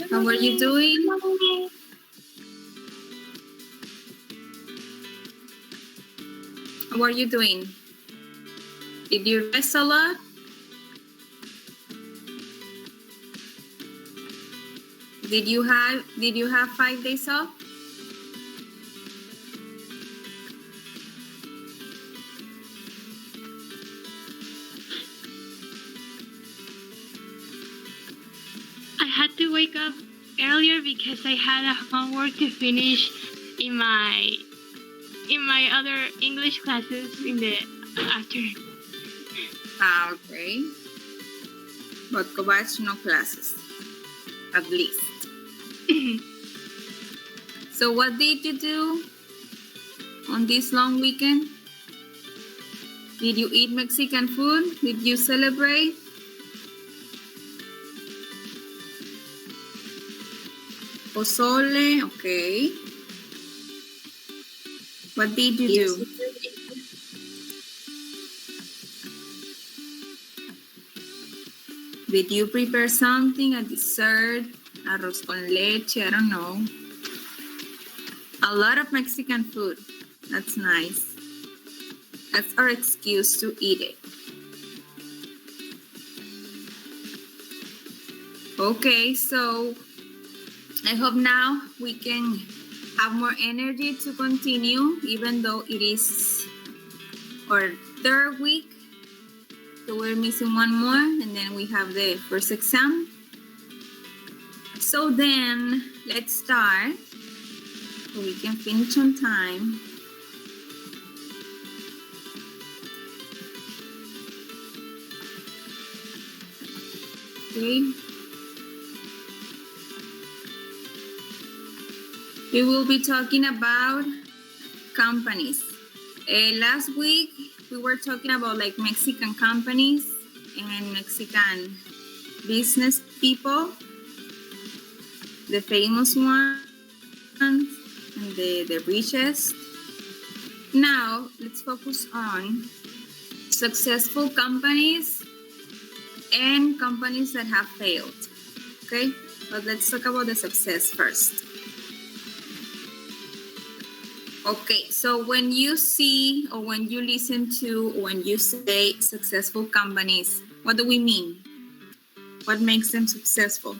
How are you doing? How are you doing? Did you rest a lot? Did you have 5 days off? I had to wake up earlier because I had a homework to finish in my other English classes in the afternoon. Okay. But Kovacs, no classes, at least. So what did you do on this long weekend? Did you eat Mexican food? Did you celebrate? Pozole, okay. What did you do? Did you prepare something, a dessert, arroz con leche, I don't know. A lot of Mexican food. That's nice. That's our excuse to eat it. Okay, so I hope now we can have more energy to continue, even though it is our third week. So we're missing one more, and then we have the first exam. So then let's start so we can finish on time. Okay. We will be talking about companies. Last week, we were talking about like Mexican companies and Mexican business people, the famous ones and the richest. Now, let's focus on successful companies and companies that have failed, okay? But let's talk about the success first. Okay, so when you see or when you listen to, when you say successful companies, what do we mean? What makes them successful?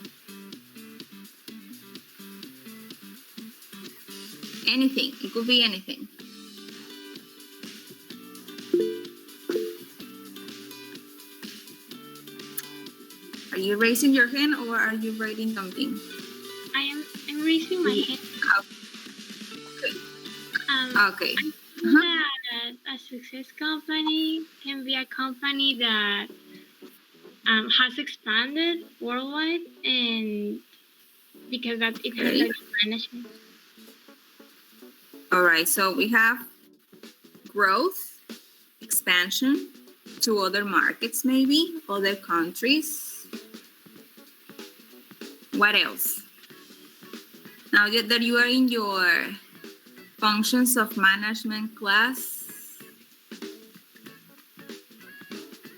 Anything, it could be anything. Are you raising your hand or are you writing something? I'm raising my hand. Okay. I think that a success company can be a company that has expanded worldwide, and because that it has a good management. All right, so we have growth, expansion to other markets, maybe other countries. What else? Now that you are in your functions of management class,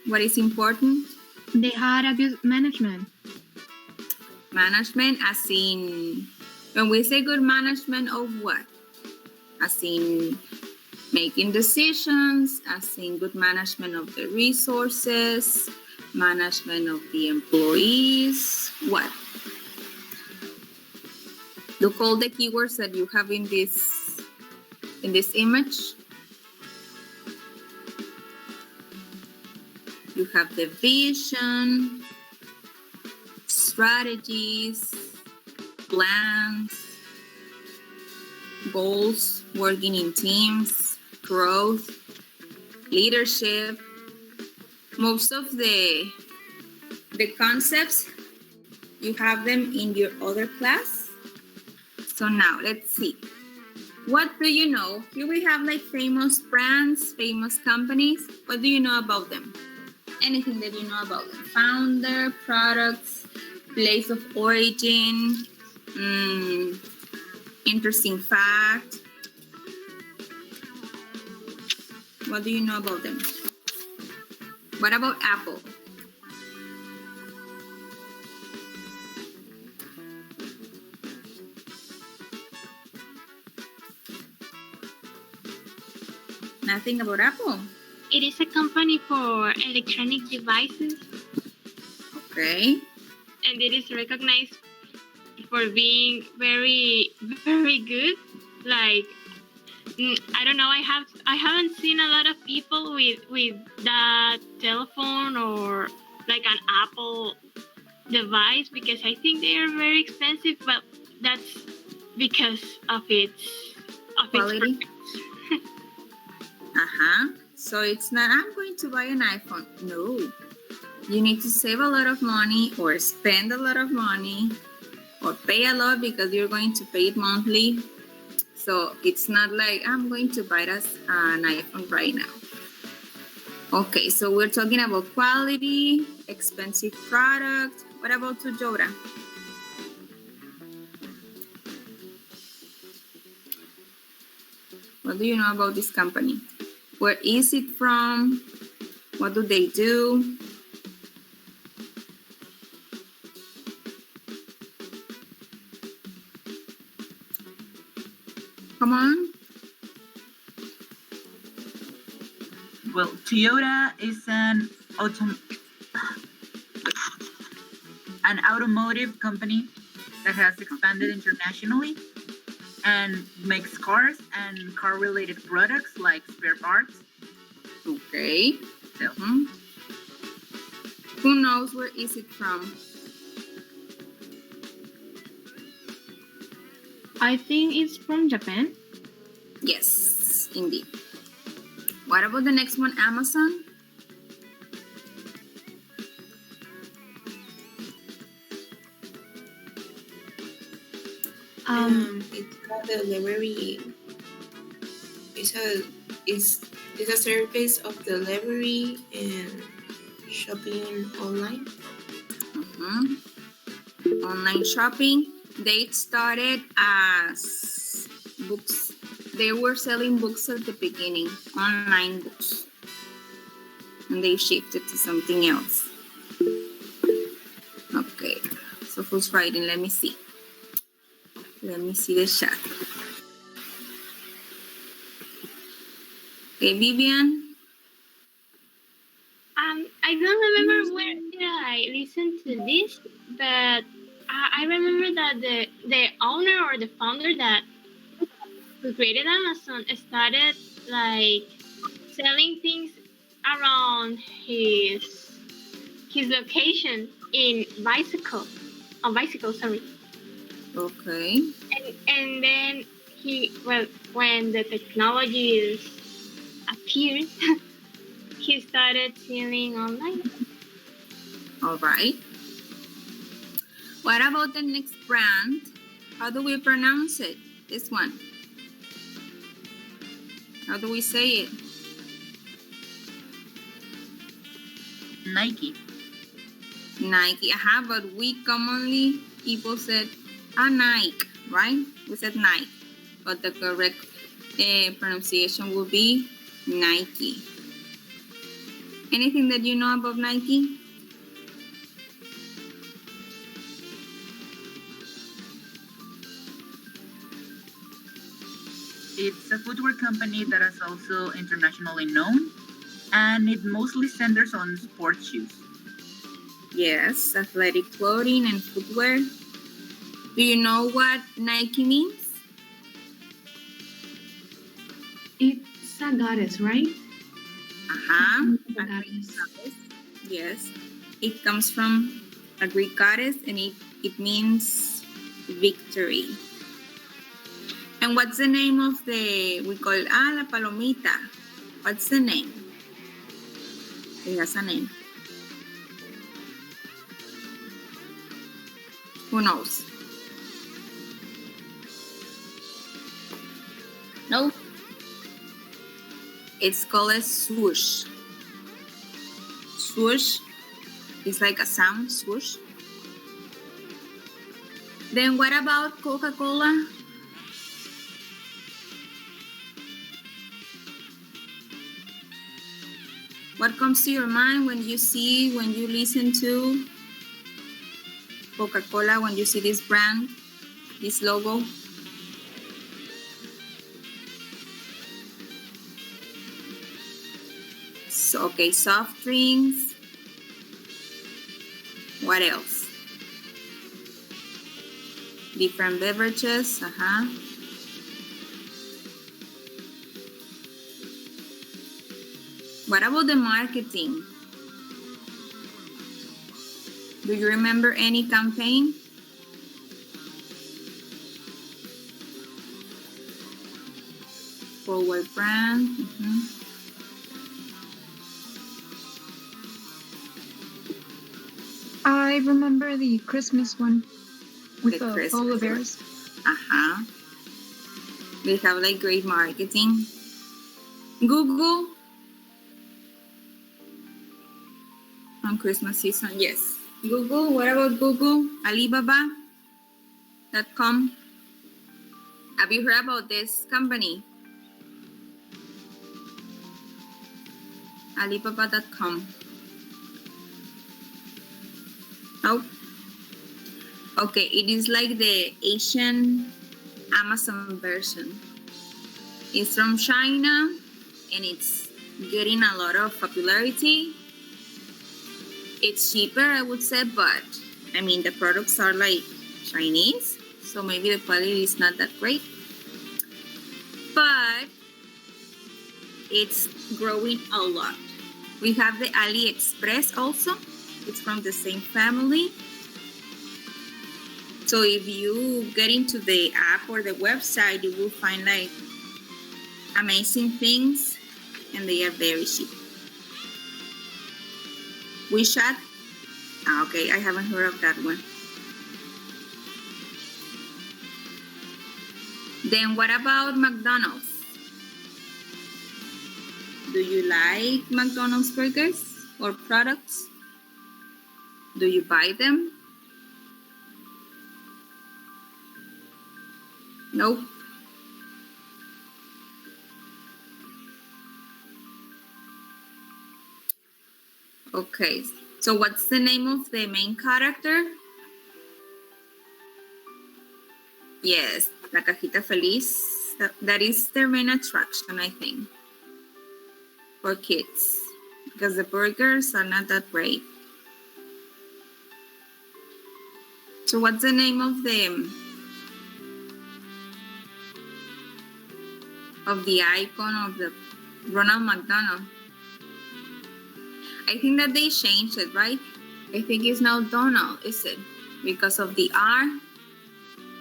what is important? They had a good management. Management as in, when we say good management of what? As in making decisions, as in good management of the resources, management of the employees, what? Look all the keywords that you have in this image. You have the vision, strategies, plans, goals, working in teams, growth, leadership. Most of the concepts, you have them in your other class. So now let's see. What do you know? Here we have like famous brands, famous companies. What do you know about them? Anything that you know about them. Founder, products, place of origin, interesting fact. What do you know about them? What about Apple? Nothing about Apple. It is a company for electronic devices, Okay. and it is recognized for being very, very good. Like, I don't know. I haven't seen a lot of people with that telephone or like an Apple device, because I think they are very expensive. But that's because of its Quality. So it's not, I'm going to buy an iPhone. No. You need to save a lot of money or spend a lot of money or pay a lot because you're going to pay it monthly. So it's not like I'm going to buy us an iPhone right now. Okay, so we're talking about quality, expensive product. What about Toyota? What do you know about this company? Where is it from? What do they do? Come on. Well, Toyota is an automotive company that has expanded internationally and makes cars and car-related products like spare parts. Okay. So, Who knows where is it from? I think it's from Japan. Yes, indeed. What about the next one, Amazon? It's a delivery. It's a service of delivery and shopping online. Online shopping. They started as books. They were selling books at the beginning, online books. And they shifted to something else. Okay, so who's writing? Let me see. Let me see the chat. Okay, Vivian. I don't remember where did I listen to this, but I remember that the owner or the founder that who created Amazon started like selling things around his location on bicycle, sorry. Okay. And then when the technology appeared, he started selling online. All right. What about the next brand? How do we pronounce it? This one. How do we say it? Nike. Nike. But we commonly, people said, Nike, right? We said Nike. But the correct pronunciation would be Nike. Anything that you know about Nike? It's a footwear company that is also internationally known, and it mostly centers on sports shoes. Yes, athletic clothing and footwear. Do you know what Nike means? It's a goddess, right? A A goddess. Yes. It comes from a Greek goddess and it means victory. And what's the name of we call la palomita? What's the name? It has a name. Who knows? No? It's called a swoosh. Swoosh is like a sound, swoosh. Then what about Coca-Cola? What comes to your mind when you listen to Coca-Cola, when you see this brand, this logo? So, okay, soft drinks. What else? Different beverages. What about the marketing? Do you remember any campaign? For what brand? I remember the Christmas one with The the Christmas polar one. bears. They have like great marketing. Google on Christmas season, yes. Google, what about Google? Alibaba.com. Have you heard about this company? Alibaba.com. Oh. Okay, it is like the Asian Amazon version. It's from China and it's getting a lot of popularity. It's cheaper, I would say, but I mean, the products are like Chinese, so maybe the quality is not that great. But it's growing a lot. We have the AliExpress also. It's from the same family. So if you get into the app or the website, you will find like amazing things and they are very cheap. WeChat? Okay, I haven't heard of that one. Then what about McDonald's? Do you like McDonald's burgers or products? Do you buy them? Nope. Okay, so what's the name of the main character? Yes, La Cajita Feliz. That is their main attraction, I think, for kids, because the burgers are not that great. So what's the name of the icon of the Ronald McDonald? I think that they changed it, right? I think it's now Donald, is it? Because of the R.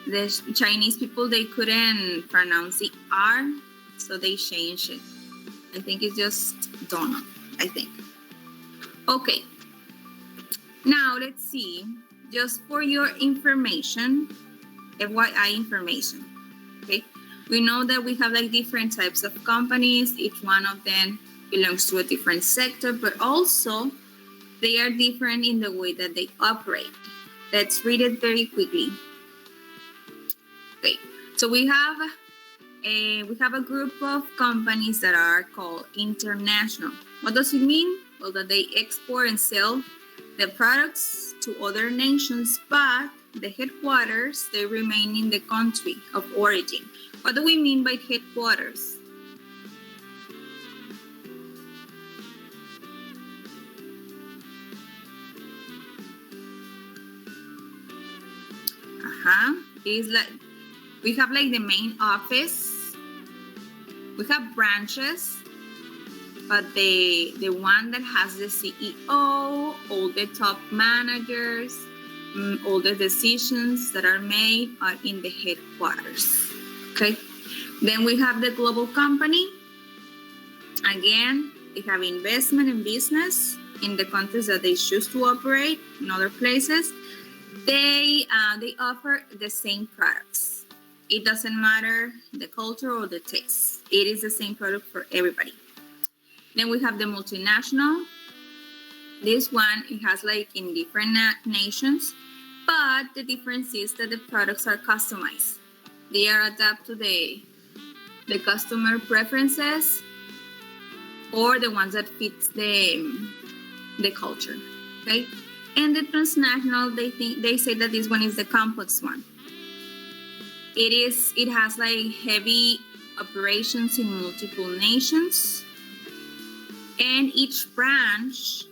The Chinese people, they couldn't pronounce the R, so they changed it. I think it's just Donald, I think. Okay. Now, let's see. Just for your information, FYI information, okay? We know that we have like different types of companies. Each one of them belongs to a different sector, but also they are different in the way that they operate. Let's read it very quickly. Okay, so we have a group of companies that are called international. What does it mean? Well, that they export and sell the products to other nations, but the headquarters, they remain in the country of origin. What do we mean by headquarters? It's like we have like the main office. We have branches, but the one that has the CEO, all the top managers, all the decisions that are made are in the headquarters. Okay. Then we have the global company. Again, they have investment in business in the countries that they choose to operate, in other places. They offer the same products. It doesn't matter the culture or the taste. It is the same product for everybody. Then we have the multinational. This one, it has like in different nations, but the difference is that the products are customized. They are adapted to the customer preferences or the ones that fits the culture. Okay. And the transnational, they say that this one is the complex one. It has like heavy operations in multiple nations, And each branch,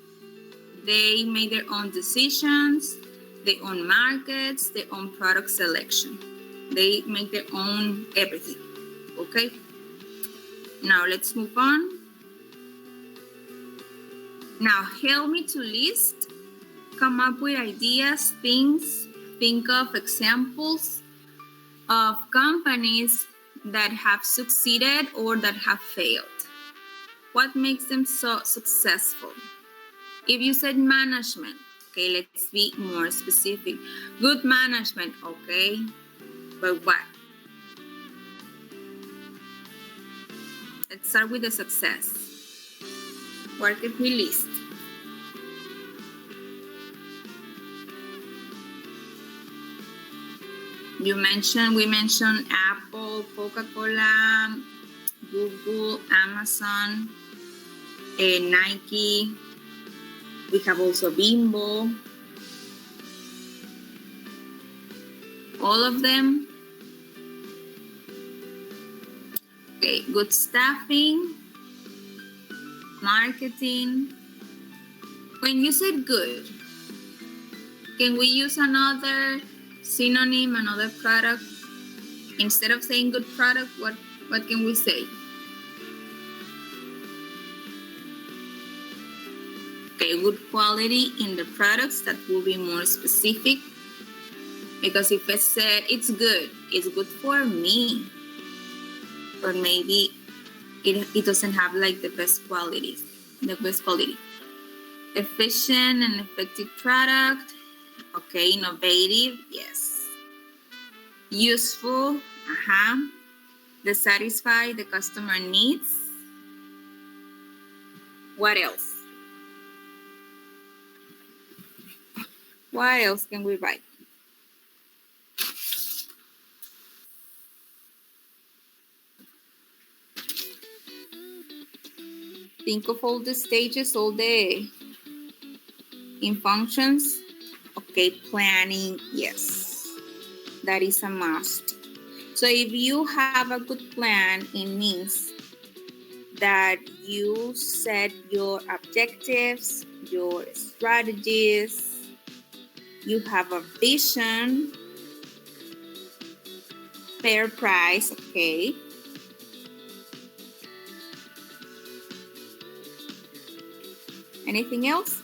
they make their own decisions, their own markets, their own product selection. They make their own everything, okay? Now let's move on. Now help me to list, come up with ideas, things, think of examples of companies that have succeeded or that have failed. What makes them so successful? If you said management, okay, let's be more specific. Good management, okay, but what? Let's start with the success. What could we list? We mentioned Apple, Coca-Cola, Google, Amazon, Nike. We have also Bimbo. All of them. Okay, good staffing, marketing. When you said good, can we use another synonym, another product? Instead of saying good product, what can we say? Okay, good quality in the products, that will be more specific. Because if I said it's good for me, or maybe it doesn't have like the best quality. Efficient and effective product. Okay, innovative, yes. Useful, to satisfy the customer needs. What else? What else can we write? Think of all the stages, all the in functions. Okay, planning, yes, that is a must. So if you have a good plan, it means that you set your objectives, your strategies, you have a vision, fair price, okay. Anything else?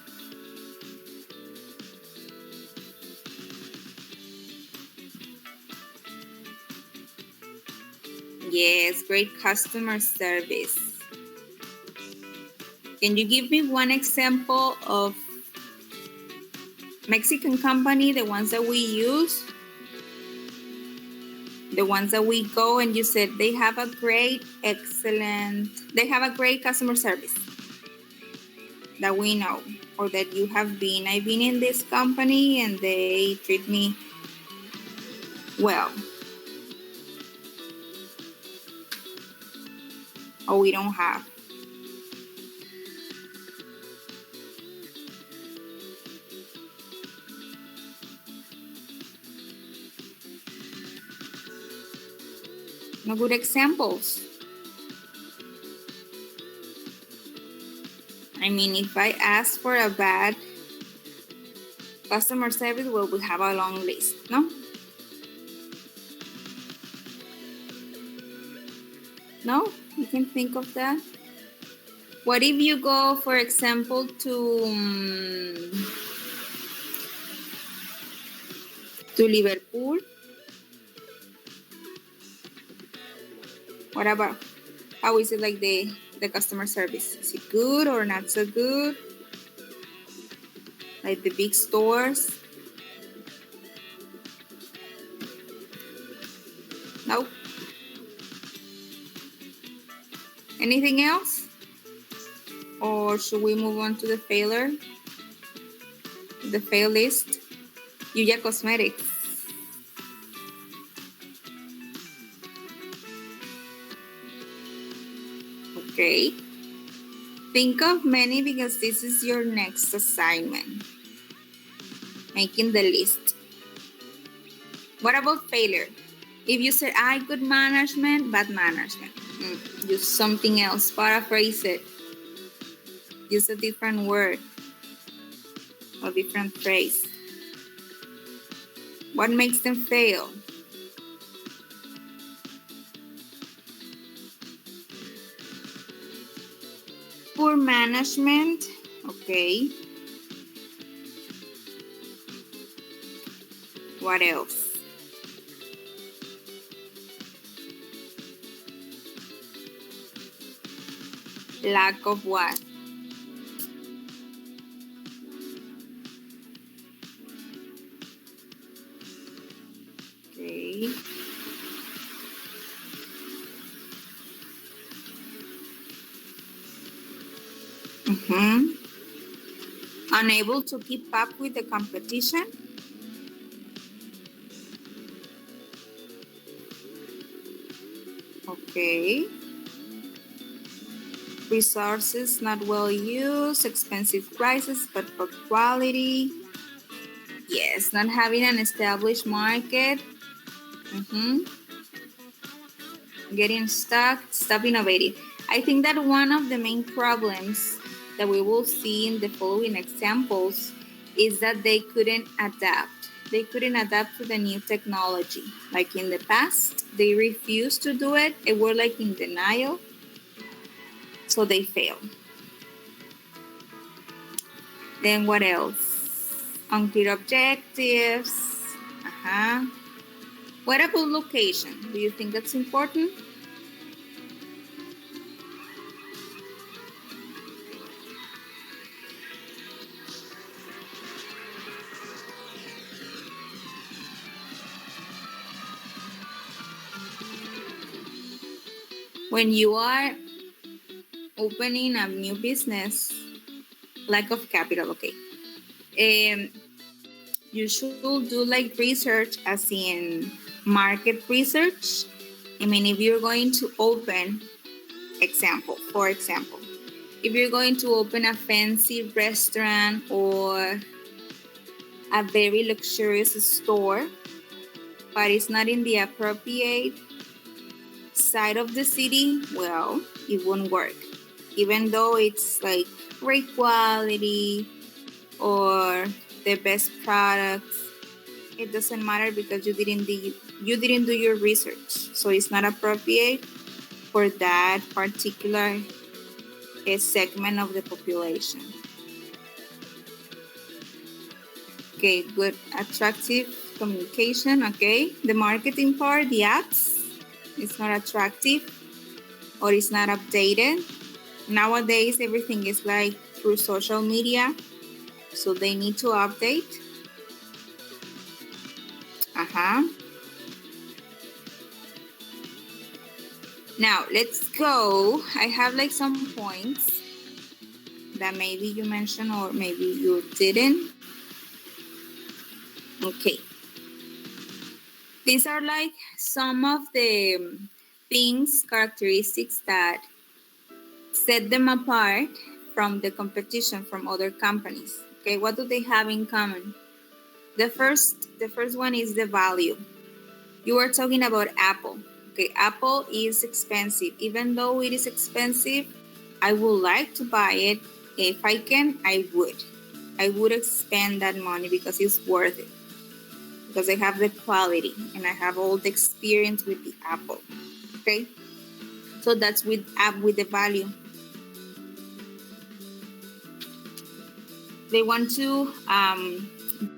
Yes, great customer service. Can you give me one example of Mexican company, the ones that we use? The ones that we go and you said they have a great, they have a great customer service that we know, or that you have been. I've been in this company and they treat me well. Or we don't have. No good examples. I mean, if I ask for a bad customer service, well, we have a long list, no? No? You can think of that? What if you go, for example, to Liverpool? What about, how is it like the customer service? Is it good or not so good? Like the big stores? Nope. Anything else? Or should we move on to the failure? The fail list? Yuya Cosmetics. Okay. Think of many because this is your next assignment. Making the list. What about failure? If you said, good management, bad management. Use something else. Paraphrase it. Use a different word or different phrase. What makes them fail? Poor management. Okay. What else? Lack of what? Okay. Unable to keep up with the competition. Okay. Resources not well used, expensive prices, but poor quality. Yes, not having an established market. Getting stuck, stop innovating. I think that one of the main problems that we will see in the following examples is that they couldn't adapt. They couldn't adapt to the new technology. Like in the past, they refused to do it. They were like in denial. So they failed. Then what else? Unclear objectives. What about location? Do you think that's important? When you are opening a new business, lack of capital, okay. You should do like research as in market research. I mean, if you're going to open, for example, if you're going to open a fancy restaurant or a very luxurious store, but it's not in the appropriate side of the city, well, it won't work. Even though it's like great quality or the best products, it doesn't matter because you didn't do your research. So it's not appropriate for that particular segment of the population. Okay, good. Attractive communication. Okay, the marketing part, the ads, it's not attractive or it's not updated. Nowadays, everything is like through social media, so they need to update. Now, let's go. I have like some points that maybe you mentioned or maybe you didn't. Okay. These are like some of the things, characteristics that set them apart from the competition from other companies. Okay, what do they have in common? The first one is the value. You were talking about Apple. Okay, Apple is expensive. Even though it is expensive, I would like to buy it. If I can, I would. I would spend that money because it's worth it. Because I have the quality and I have all the experience with the Apple. Okay, so that's with the value. They want to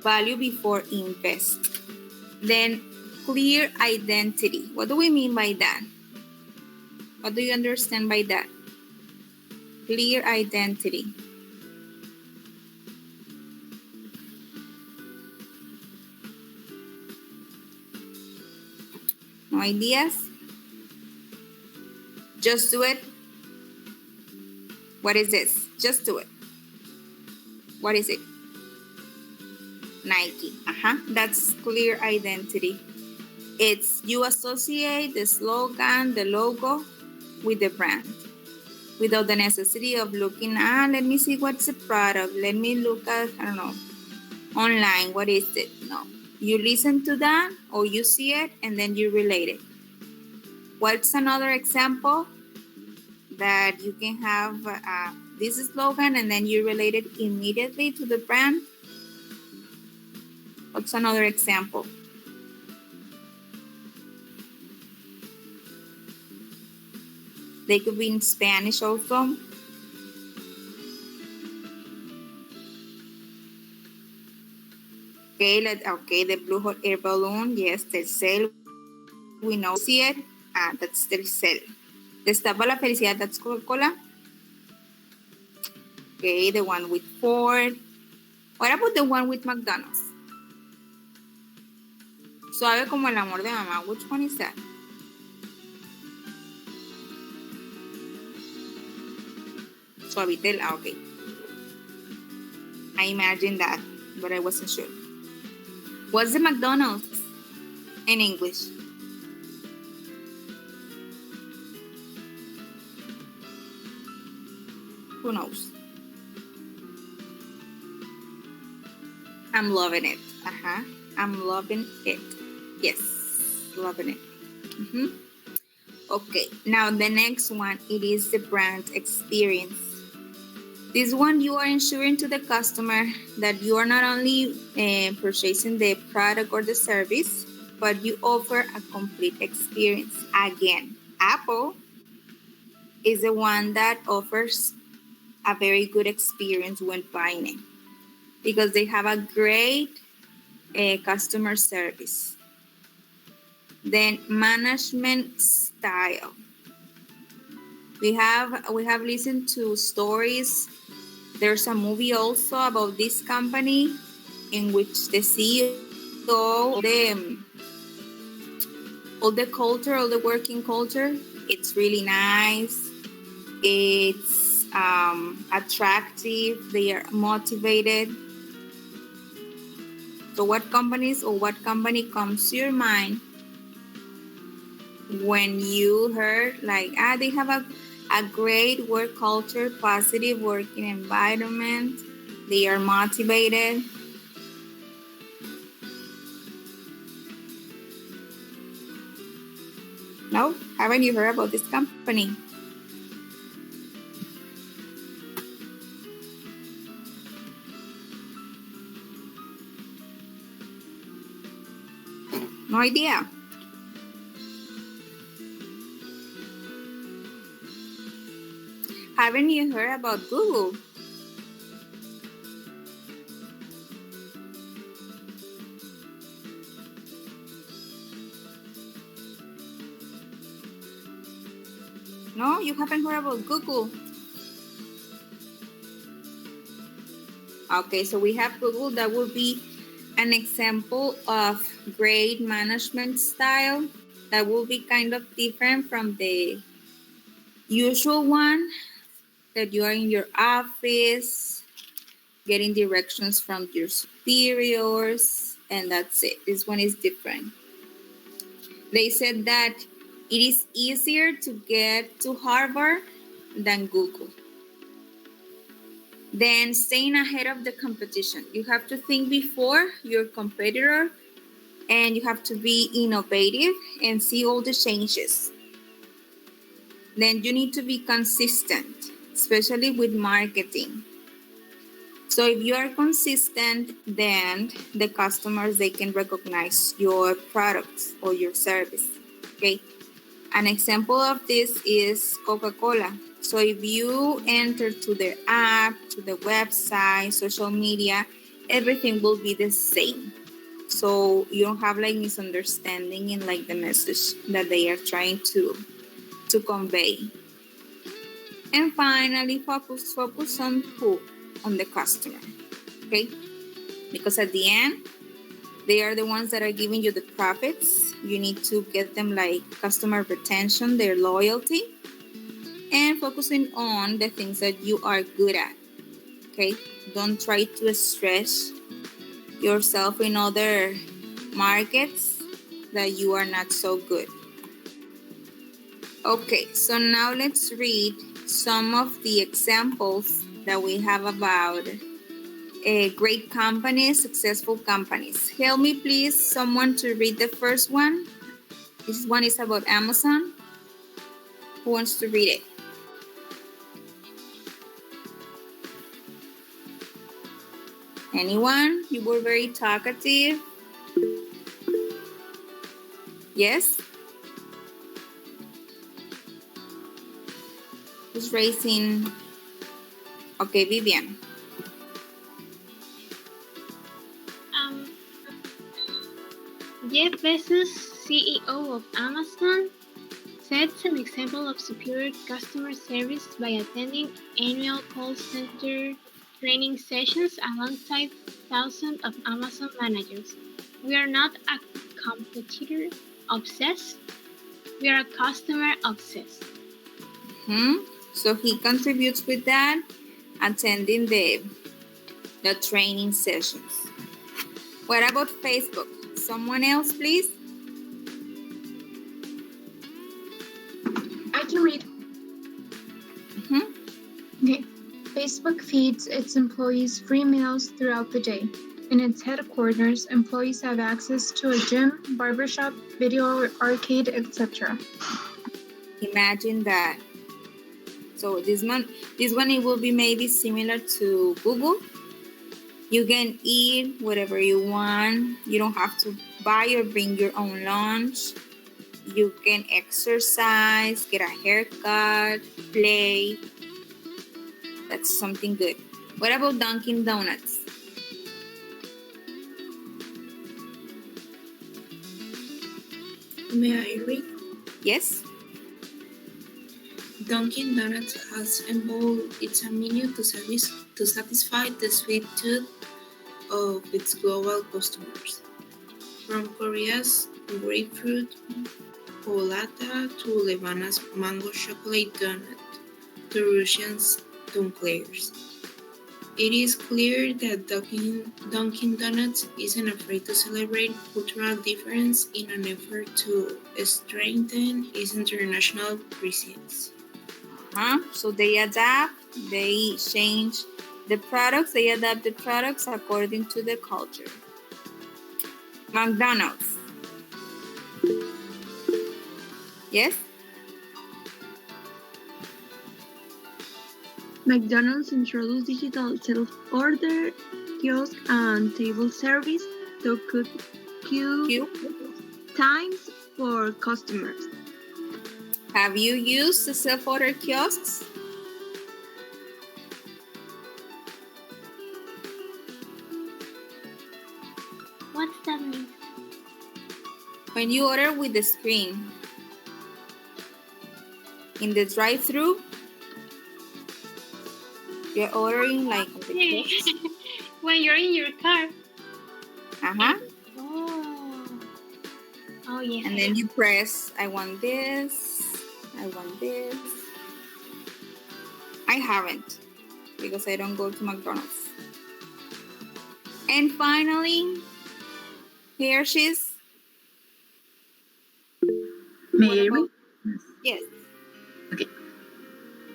value before invest. Then clear identity. What do we mean by that? What do you understand by that? Clear identity. No ideas? Just do it. What is this? Just do it. What is it? Nike. That's clear identity. It's you associate the slogan, the logo with the brand without the necessity of looking, let me see what's the product. Let me look at, I don't know, online. What is it? No. You listen to that or you see it and then you relate it. What's another example that you can have this slogan and then you relate it immediately to the brand. What's another example? They could be in Spanish also. Okay, the blue hot air balloon. Yes, Telcel. We know see it. That's Telcel. Destapa la felicidad. That's Coca-Cola. Okay, the one with Ford. What about the one with McDonald's? Suave como el amor de mamá. Which one is that? Suavitel. Okay. I imagined that, but I wasn't sure. What's the McDonald's in English? Who knows? I'm loving it. I'm loving it. Yes, loving it. Okay, now the next one, it is the brand experience. This one, you are ensuring to the customer that you are not only purchasing the product or the service, but you offer a complete experience. Again, Apple is the one that offers a very good experience when buying it because they have a great customer service. Then management style. We have listened to stories. There's a movie also about this company in which the CEO, all the culture, all the working culture, it's really nice. It's attractive. They are motivated. So what companies or what company comes to your mind when you heard like, they have a great work culture, positive working environment, they are motivated? No? Haven't you heard about this company? No idea. Haven't you heard about Google? No, you haven't heard about Google. Okay, so we have Google. That would be an example of great management style. That will be kind of different from the usual one that you are in your office, getting directions from your superiors, and that's it. This one is different. They said that it is easier to get to Harvard than Google. Then staying ahead of the competition. You have to think before your competitor and you have to be innovative and see all the changes. Then you need to be consistent, especially with marketing. So if you are consistent, then the customers, they can recognize your products or your service, okay? An example of this is Coca-Cola. So if you enter to their app, to the website, social media, everything will be the same. So you don't have like misunderstanding in like the message that they are trying to convey. And finally, focus on who? On the customer, okay? Because at the end, they are the ones that are giving you the profits. You need to get them like customer retention, their loyalty, and focusing on the things that you are good at, okay? Don't try to stress yourself in other markets that you are not so good. Okay, so now let's read some of the examples that we have about great companies, successful companies. Help me please, someone, to read the first one. This one is about Amazon. Who wants to read it? Anyone? You were very talkative. Yes? Who's raising? Okay, Vivian. Jeff Bezos, CEO of Amazon, sets an example of superior customer service by attending annual call center training sessions alongside thousands of Amazon managers. We are not a competitor obsessed, we are a customer obsessed. So he contributes with that, attending the training sessions. What about Facebook? Someone else, please? I can read. Okay. Facebook feeds its employees free meals throughout the day. In its headquarters, employees have access to a gym, barbershop, video arcade, etc. Imagine that. So this one it will be maybe similar to Google. You can eat whatever you want. You don't have to buy or bring your own lunch. You can exercise, get a haircut, play. That's something good. What about Dunkin' Donuts? May I read? Yes? Dunkin' Donuts has evolved its menu to satisfy the sweet tooth of its global customers. From Korea's grapefruit polata to Lebanon's mango chocolate donut to Russia's dunkers. It is clear that Dunkin' Donuts isn't afraid to celebrate cultural difference in an effort to strengthen its international presence. So they adapt, they change the products, they adapt the products according to the culture. McDonald's. Yes? McDonald's introduced digital self-order, kiosk, and table service to cut queue times for customers. Have you used the self-order kiosks? What's that mean? When you order with the screen in the drive-thru, you're ordering like on the kiosk. When you're in your car. Oh yes. And then you press, I want this, I want this. I haven't, because I don't go to McDonald's. And finally, Hershey's. May I read? Yes. Okay.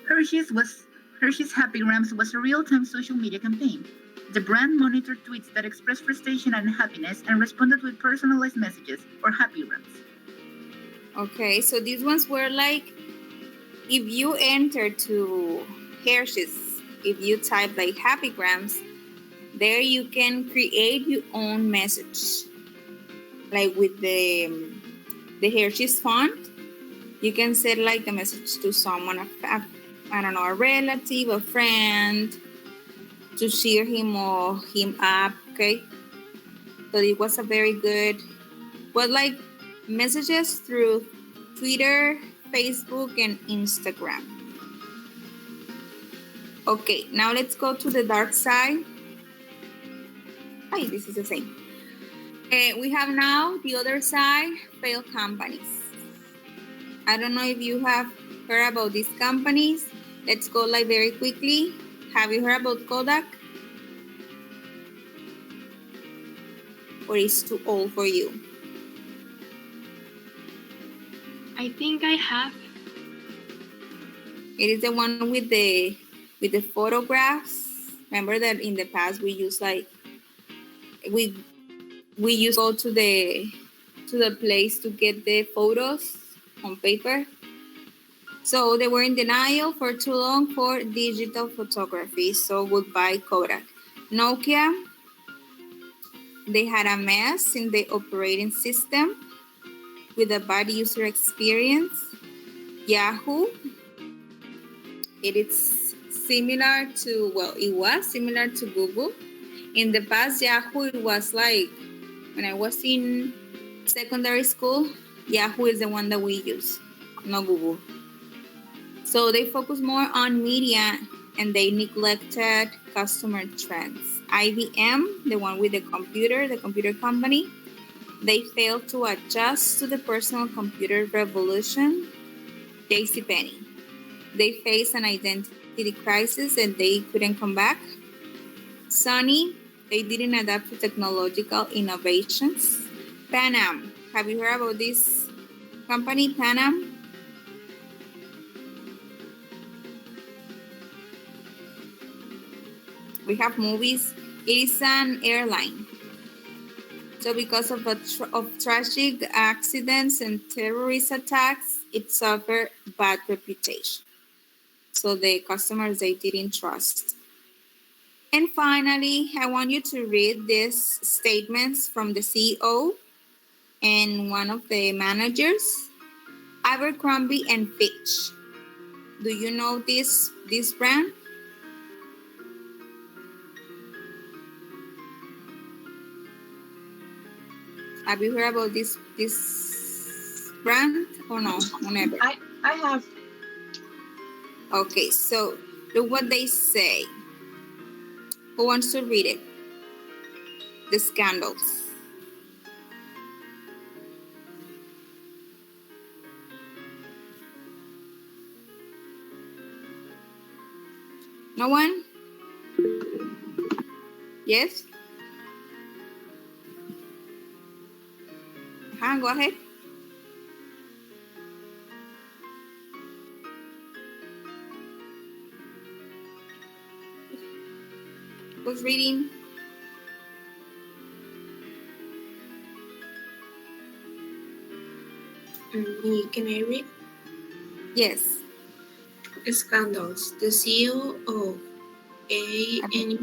Hershey's Happy Grams was a real-time social media campaign. The brand monitored tweets that expressed frustration and happiness and responded with personalized messages or Happy Grams. Okay, so these ones were like, if you enter to Hershey's, if you type like Happy Grams, there you can create your own message. Like with the Hershey's font, you can send like a message to someone, I don't know, a relative, a friend, to cheer him or him up, okay? So it was a very good, like messages through Twitter, Facebook, and Instagram. Okay, now let's go to the dark side. Hey, this is the same. We have now the other side, failed companies. I don't know if you have heard about these companies. Let's go like very quickly. Have you heard about Kodak? Or is too old for you? I think I have. It is the one with the photographs. Remember that in the past we used like we used to go to the place to get the photos on paper. So they were in denial for too long for digital photography. So goodbye Kodak. Nokia, They had a mess in the operating system with a bad user experience. Yahoo, it is similar to, well, it was similar to Google. In the past, Yahoo, it was like, when I was in secondary school, Yahoo is the one that we use, not Google. So they focus more on media and they neglected customer trends. IBM, the one with the computer company, they failed to adjust to the personal computer revolution. JCPenney, they faced an identity crisis and they couldn't come back. Sony, they didn't adapt to technological innovations. Pan Am, have you heard about this company, Pan Am? We have movies. It is an airline. So because of tragic accidents and terrorist attacks, it suffered bad reputation. So the customers, they didn't trust. And finally, I want you to read these statements from the CEO and one of the managers, Abercrombie and Fitch. Do you know this brand? Have you heard about this brand or no? Never. I have. Okay, so look what they say. Who wants to read it? The scandals. No one? Yes? Go ahead. Who's reading? Me, can I read? Yes. Scandals. The CEO of A&E,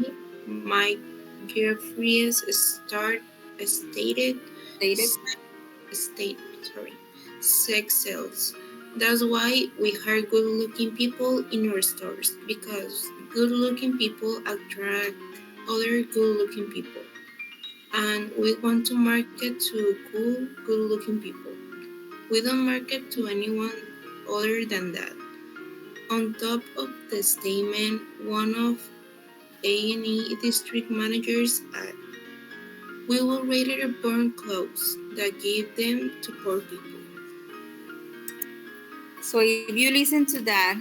Mike Jeffries, stated sex sells. That's why we hire good-looking people in our stores, because good-looking people attract other good-looking people. And we want to market to cool, good-looking people. We don't market to anyone other than that. On top of the statement, one of A&E district managers added, "We will later burn clothes that give them to poor people." So if you listen to that,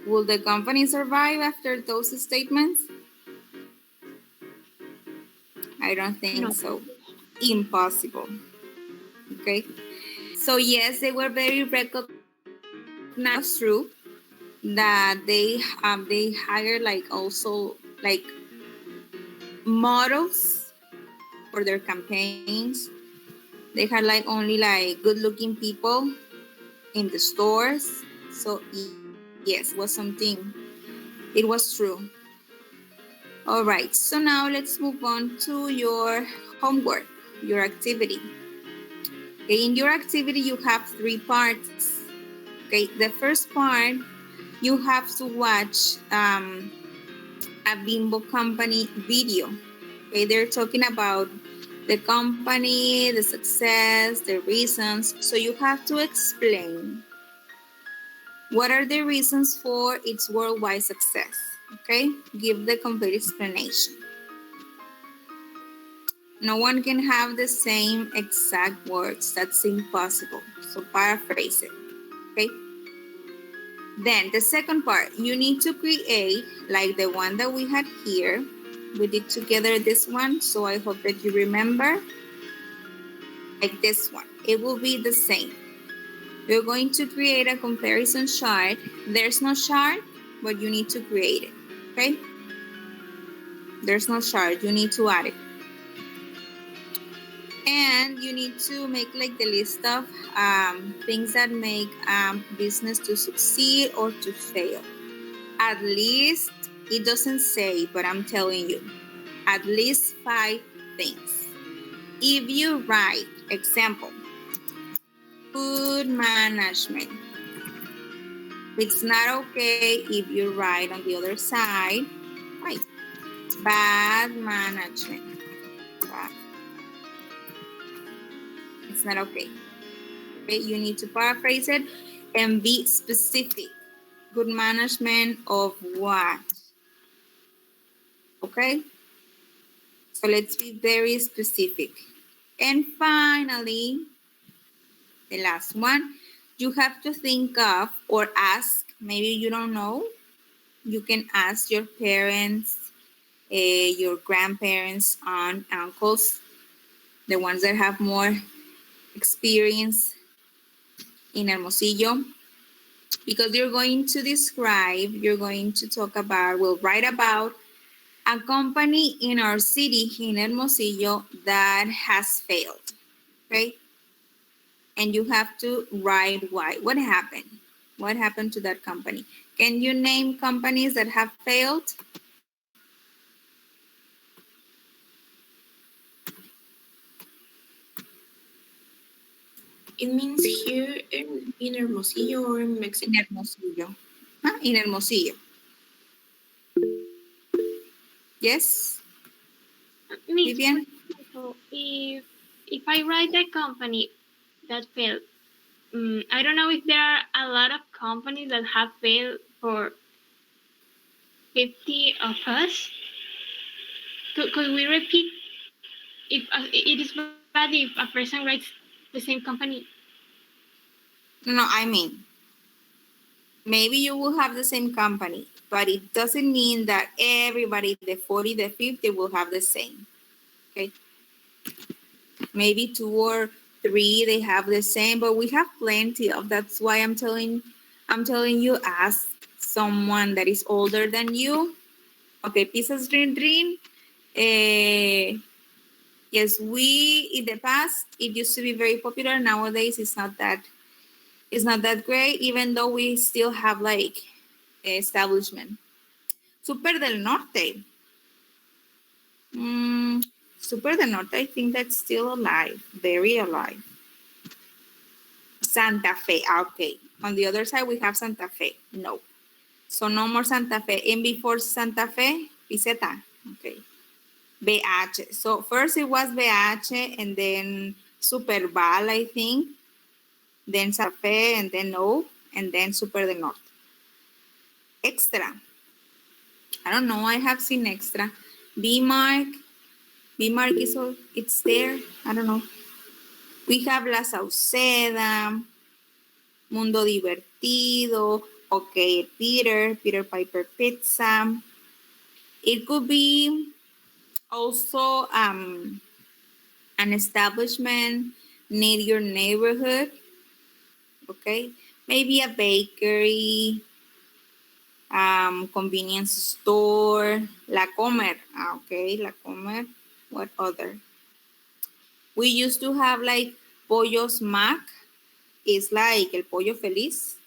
will the company survive after those statements? I don't think so. Impossible. Okay. So yes, they were very recognized. True that they hire like also like models for their campaigns. They had like only like good-looking people in the stores. So yes, it was true. All right, so now let's move on to your homework, your activity. Okay, in your activity, you have 3 parts. Okay, the first part, you have to watch a Bimbo company video. Okay, they're talking about the company, the success, the reasons. So you have to explain what are the reasons for its worldwide success. Okay, give the complete explanation. No one can have the same exact words. That's impossible. So paraphrase it. Okay. Then the second part, you need to create like the one that we had here. We did together this one, so I hope that you remember. Like this one, it will be the same. You're going to create a comparison chart. There's no chart, but you need to create it, okay? There's no chart, you need to add it. And you need to make like the list of things that make business to succeed or to fail. At least, it doesn't say, but I'm telling you, at least 5 things. If you write, example, food management, it's not okay if you write on the other side, right? Bad management. Bad. It's not okay. Okay, you need to paraphrase it and be specific. Good management of what? Okay? So let's be very specific. And finally, the last one, you have to think of or ask, maybe you don't know, you can ask your parents, your grandparents, aunt, uncles, the ones that have more experience in Hermosillo, because you're going to describe, you're going to talk about, we'll write about a company in our city in Hermosillo that has failed, okay? And you have to write why. What happened? What happened to that company? Can you name companies that have failed? It means here in Hermosillo or in Mexico? In Hermosillo. Huh? In Hermosillo. Yes, Miss, Vivian? so if I write the company that failed, I don't know if there are a lot of companies that have failed for 50 of us. Could we repeat if it is bad if a person writes the same company? No, I mean, maybe you will have the same company, but it doesn't mean that everybody, the 40, the 50 will have the same, okay? Maybe 2 or 3, they have the same, but we have plenty of, that's why I'm telling you, ask someone that is older than you. Okay, Pizzas Dream. Yes, in the past, it used to be very popular. Nowadays, it's not that great, even though we still have like establishment. Super del Norte. Super del Norte, I think that's still alive, very alive. Santa Fe, okay. On the other side, we have Santa Fe. No. So no more Santa Fe. And before Santa Fe, Piseta. Okay. BH. So first it was BH and then Superval, I think. Then Santa Fe and then no. And then Super del Norte. Extra. I don't know. I have seen Extra. B-Mark. B-Mark it's there. I don't know. We have La Sauceda. Mundo Divertido. Okay, Peter Piper Pizza. It could be also an establishment near your neighborhood. Okay, maybe a bakery, convenience store, La Comer. Okay, La Comer. What other? We used to have like Pollos Mac. It's like El Pollo Feliz,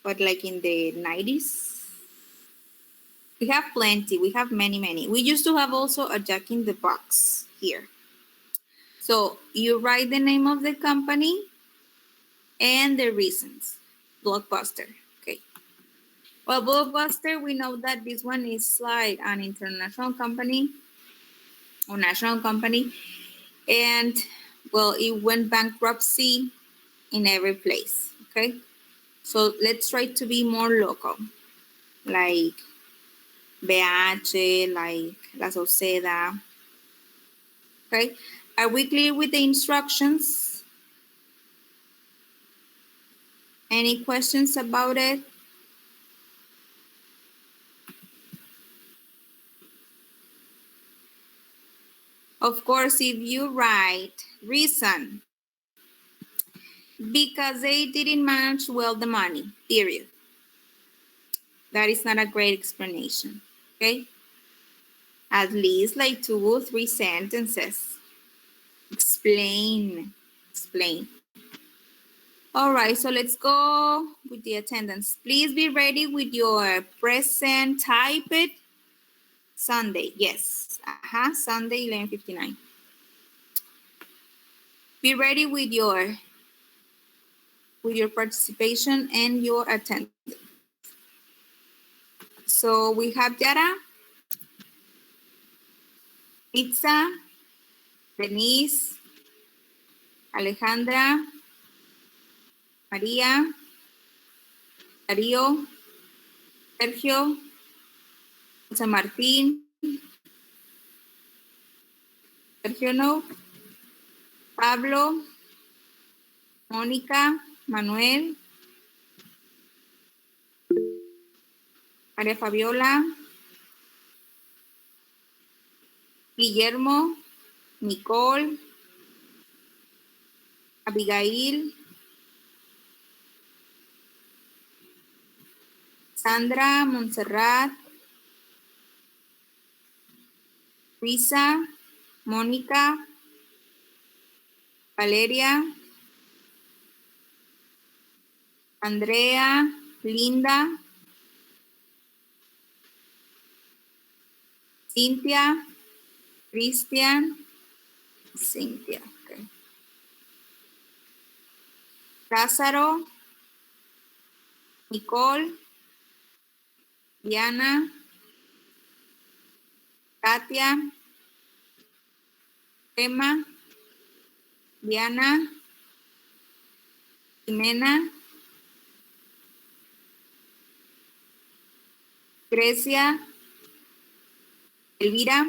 but like in the 90s. We have plenty. We have many, many. We used to have also a Jack in the Box here. So you write the name of the company and the reasons. Blockbuster. Okay. Well, Blockbuster, we know that this one is like an international company or national company. And well, it went bankruptcy in every place. Okay. So let's try to be more local. Like BH, like La Sauceda. Okay, are we clear with the instructions? Any questions about it? Of course, if you write reason, because they didn't manage well the money, period. That is not a great explanation, okay? At least like 2 or 3 sentences. Explain. All right, so let's go with the attendance. Please be ready with your present, type it. Sunday, yes. Sunday, 11:59. Be ready with your participation and your attendance. So we have Yara, Itza, Denise, Alejandra, María, Darío, Sergio, José Martín, Sergio no, Pablo, Mónica, Manuel, María Fabiola, Guillermo, Nicole, Abigail, Sandra, Montserrat, Luisa, Mónica, Valeria, Andrea, Linda, Cintia, Cristian, Cintia, okay. Lázaro, Nicole, Diana, Katia, Emma, Diana, Jimena, Grecia, Elvira,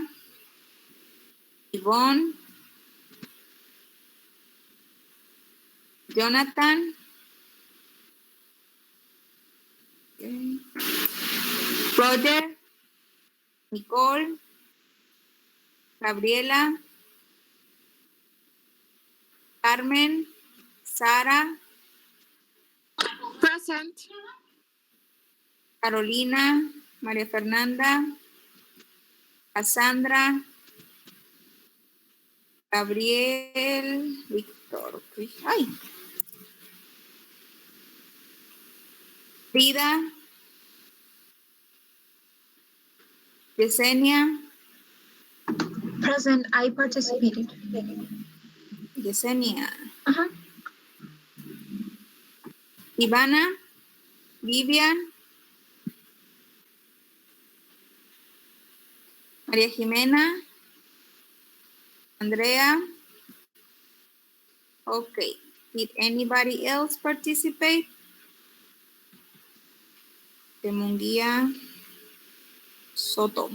Yvonne, Jonathan, okay. Roger, Nicole, Gabriela, Carmen, Sara, Present. Carolina, María Fernanda, Cassandra, Gabriel, Víctor, ay, Frida, Yesenia, Present. I participated. Yesenia, Uh-huh. Ivana, Vivian, María Jimena, Andrea. Okay. Did anybody else participate? De Munguía, Soto.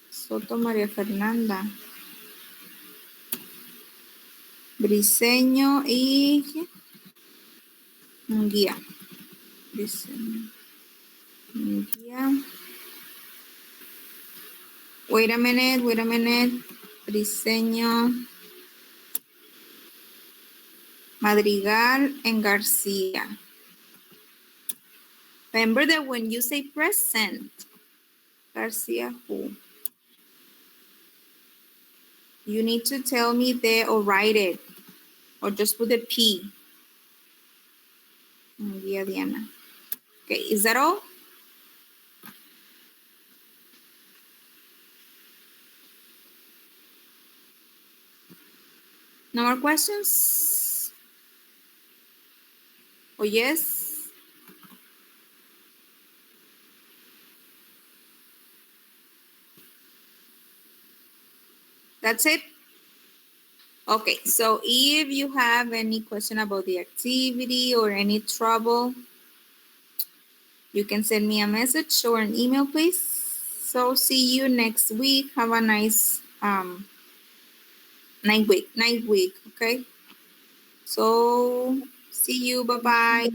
Soto María Fernanda. Briseño y Munguía. Briseño. Munguía. Wait a minute. Briseño. Madrigal and Garcia. Remember that when you say present, Garcia who? You need to tell me there or write it. Or just put a P. Maria Diana. Okay, is that all? No more questions? Oh, yes? That's it? Okay, so if you have any question about the activity or any trouble, you can send me a message or an email, please. So see you next week. Have a nice night week, okay? So see you, bye-bye.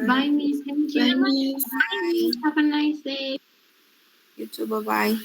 Bye, Miss. Thank you. Bye, Miss. Bye. Have a nice day. You too, bye-bye.